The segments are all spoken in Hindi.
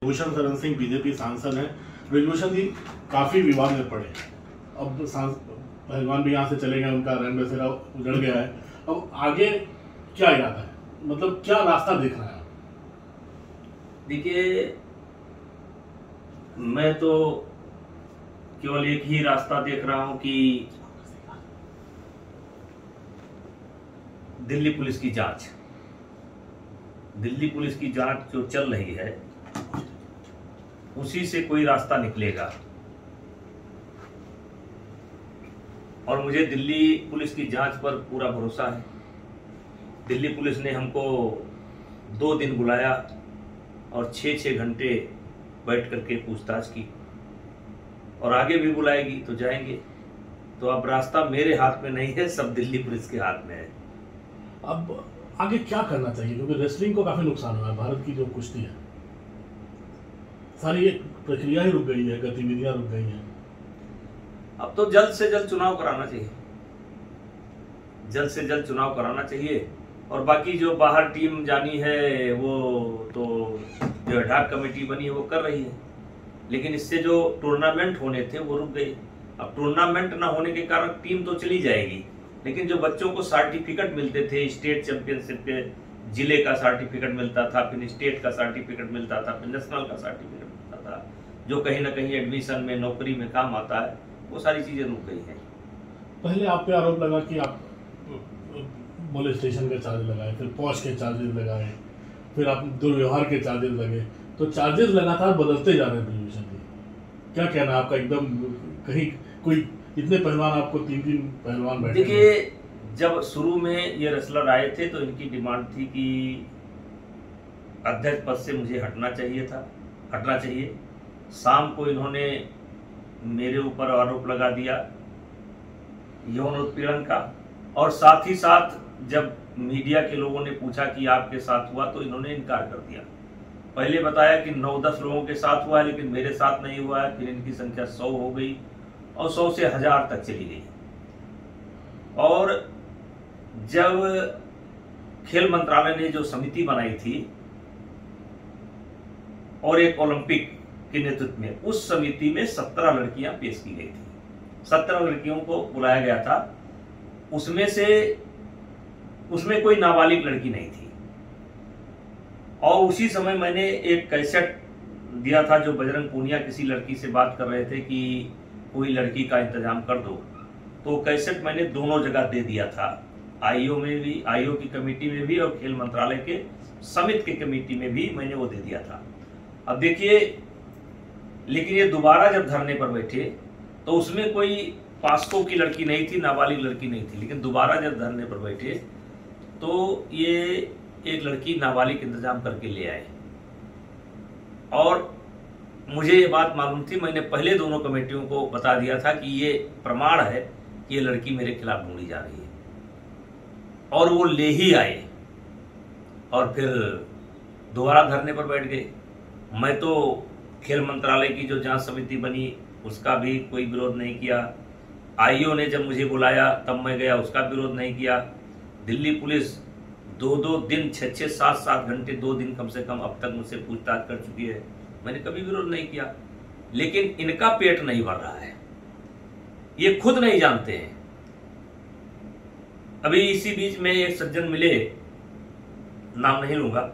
ब्रिजभूषण शरण सिंह बीजेपी सांसद हैं। ब्रिजभूषण जी काफी विवाद में पड़े, अब पहलवान भी यहाँ से चले गए, उनका रंग बसेरा उजड़ गया है। अब आगे क्या इरादा है, मतलब क्या रास्ता देख रहे हैं आप? देखिए, मैं तो केवल एक ही रास्ता देख रहा हूं कि दिल्ली पुलिस की जांच जो चल रही है उसी से कोई रास्ता निकलेगा। और मुझे दिल्ली पुलिस की जांच पर पूरा भरोसा है। दिल्ली पुलिस ने हमको 2 दिन बुलाया और 6-6 घंटे बैठ करके पूछताछ की, और आगे भी बुलाएगी तो जाएंगे। तो अब रास्ता मेरे हाथ में नहीं है, सब दिल्ली पुलिस के हाथ में है। अब आगे क्या करना चाहिए, क्योंकि रेसलिंग को काफी नुकसान हुआ है, भारत की जो कुश्ती है सारी एक प्रक्रिया ही रुक गई है, गतिविधियां रुक गई हैं। अब तो जल्द से जल्द चुनाव कराना चाहिए, जल्द से जल्द चुनाव कराना चाहिए। और बाकी जो बाहर टीम जानी है वो तो जो एडहॉक कमेटी बनी है वो कर रही है, लेकिन इससे जो टूर्नामेंट होने थे वो रुक गए। अब टूर्नामेंट ना होने के कारण टीम तो चली जाएगी, लेकिन जो बच्चों को सर्टिफिकेट मिलते थे, स्टेट चैंपियनशिप के जिले का सर्टिफिकेट मिलता था, फिर स्टेट का सर्टिफिकेट मिलता था, फिर नेशनल का सर्टिफिकेट मिलता था, जो कहीं ना कहीं एडमिशन में, नौकरी में काम आता है, वो सारी चीज़ें रुक गई हैं। पहले आप पे आरोप लगा कि आप मोलेस्टेशन के चार्ज लगाए, फिर पॉश के चार्जेस लगाए, फिर आप दुर्व्यवहार के चार्जेस लगे, तो चार्जेस लगातार बदलते जा रहे हैं। ब्रिजभूषण जी, क्या कहना है आपका? एकदम कहीं कोई इतने पहलवान, आपको 3 पहलवान बैठे। देखिए, जब शुरू में ये रेसलर आए थे तो इनकी डिमांड थी कि अध्यक्ष पद से मुझे हटना चाहिए। शाम को इन्होंने मेरे ऊपर आरोप लगा दिया यौन उत्पीड़न का, और साथ ही साथ जब मीडिया के लोगों ने पूछा कि आपके साथ हुआ तो इन्होंने इनकार कर दिया। पहले बताया कि 9-10 लोगों के साथ हुआ है, लेकिन मेरे साथ नहीं हुआ है। फिर इनकी संख्या 100 हो गई और 100 से 1000 तक चली गई। और जब खेल मंत्रालय ने जो समिति बनाई थी और एक ओलंपिक के नेतृत्व में, उस समिति में 17 लड़कियां पेश की गई थी। 17 लड़कियों को बुलाया गया था, उसमें कोई नाबालिग लड़की नहीं थी। और उसी समय मैंने एक कैसेट दिया था, जो बजरंग पूनिया किसी लड़की से बात कर रहे थे कि कोई लड़की का इंतजाम कर दो, तो कैसेट मैंने दोनों जगह दे दिया था, आईओ में भी, आईओ की कमेटी में भी, और खेल मंत्रालय के समिति की कमेटी में भी मैंने वो दे दिया था। अब देखिए, लेकिन ये दोबारा जब धरने पर बैठे तो उसमें कोई पास्को की लड़की नहीं थी, नाबालिग लड़की नहीं थी, लेकिन दोबारा जब धरने पर बैठे तो ये एक लड़की नाबालिग इंतजाम करके ले आए। और मुझे ये बात मालूम थी, मैंने पहले दोनों कमेटियों को बता दिया था कि ये प्रमाण है कि ये लड़की मेरे खिलाफ ढूंढी जा रही है, और वो ले ही आए और फिर दोबारा धरने पर बैठ गए। मैं तो खेल मंत्रालय की जो जांच समिति बनी उसका भी कोई विरोध नहीं किया। आईओ ने जब मुझे बुलाया तब मैं गया, उसका विरोध नहीं किया। दिल्ली पुलिस 2-2 दिन, 6-6, 7-7 घंटे, 2 दिन कम से कम अब तक मुझसे पूछताछ कर चुकी है, मैंने कभी विरोध नहीं किया। लेकिन इनका पेट नहीं भर रहा है, ये खुद नहीं जानते हैं। अभी इसी बीच में एक सज्जन मिले, नाम नहीं लूंगा,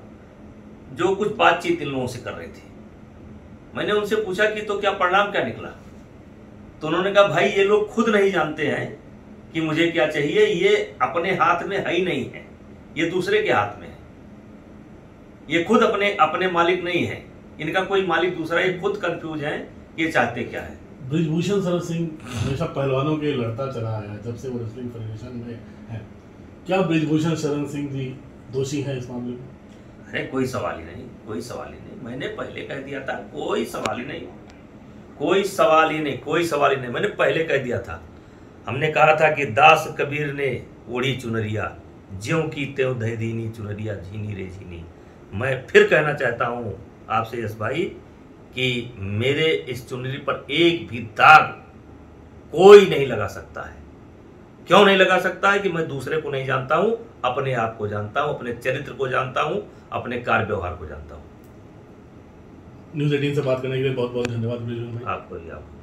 जो कुछ बातचीत इन लोगों से कर रहे थे। मैंने उनसे पूछा कि तो क्या परिणाम क्या निकला, तो उन्होंने कहा भाई ये लोग खुद नहीं जानते हैं कि मुझे क्या चाहिए, ये अपने हाथ में है ही नहीं है, ये दूसरे के हाथ में है। ये खुद अपने मालिक नहीं है, इनका कोई मालिक दूसरा, ये खुद कंफ्यूज है ये चाहते क्या है। ब्रिजभूषण शरण सिंह हमेशा पहलवानों के लड़ता चला आया जब से वो रेसलिंग फेडरेशन में है। क्या ब्रिजभूषण शरण सिंह जी दोषी हैं इस मामले में? अरे कोई सवाल ही नहीं, कोई सवाल ही नहीं। मैंने पहले कह दिया था, कोई सवाल ही नहीं, कोई सवाल ही नहीं, कोई सवाल ही नहीं। मैंने पहले कह दिया था, हमने कहा था कि दास कबीर ने ओढ़ी चुनरिया, ज्यों की त्यों दे दीनी चुनरिया, झीनी रे झीनी। मैं फिर कहना चाहता हूँ आपसे यश भाई कि मेरे इस चुनरी पर एक भी दाग कोई नहीं लगा सकता है। क्यों नहीं लगा सकता है? कि मैं दूसरे को नहीं जानता हूं, अपने आप को जानता हूं, अपने चरित्र को जानता हूं, अपने कार्य व्यवहार को जानता हूं। न्यूज़ 18 से बात करने के लिए बहुत बहुत धन्यवाद ब्रिजमोहन भाई। आपको ही आपको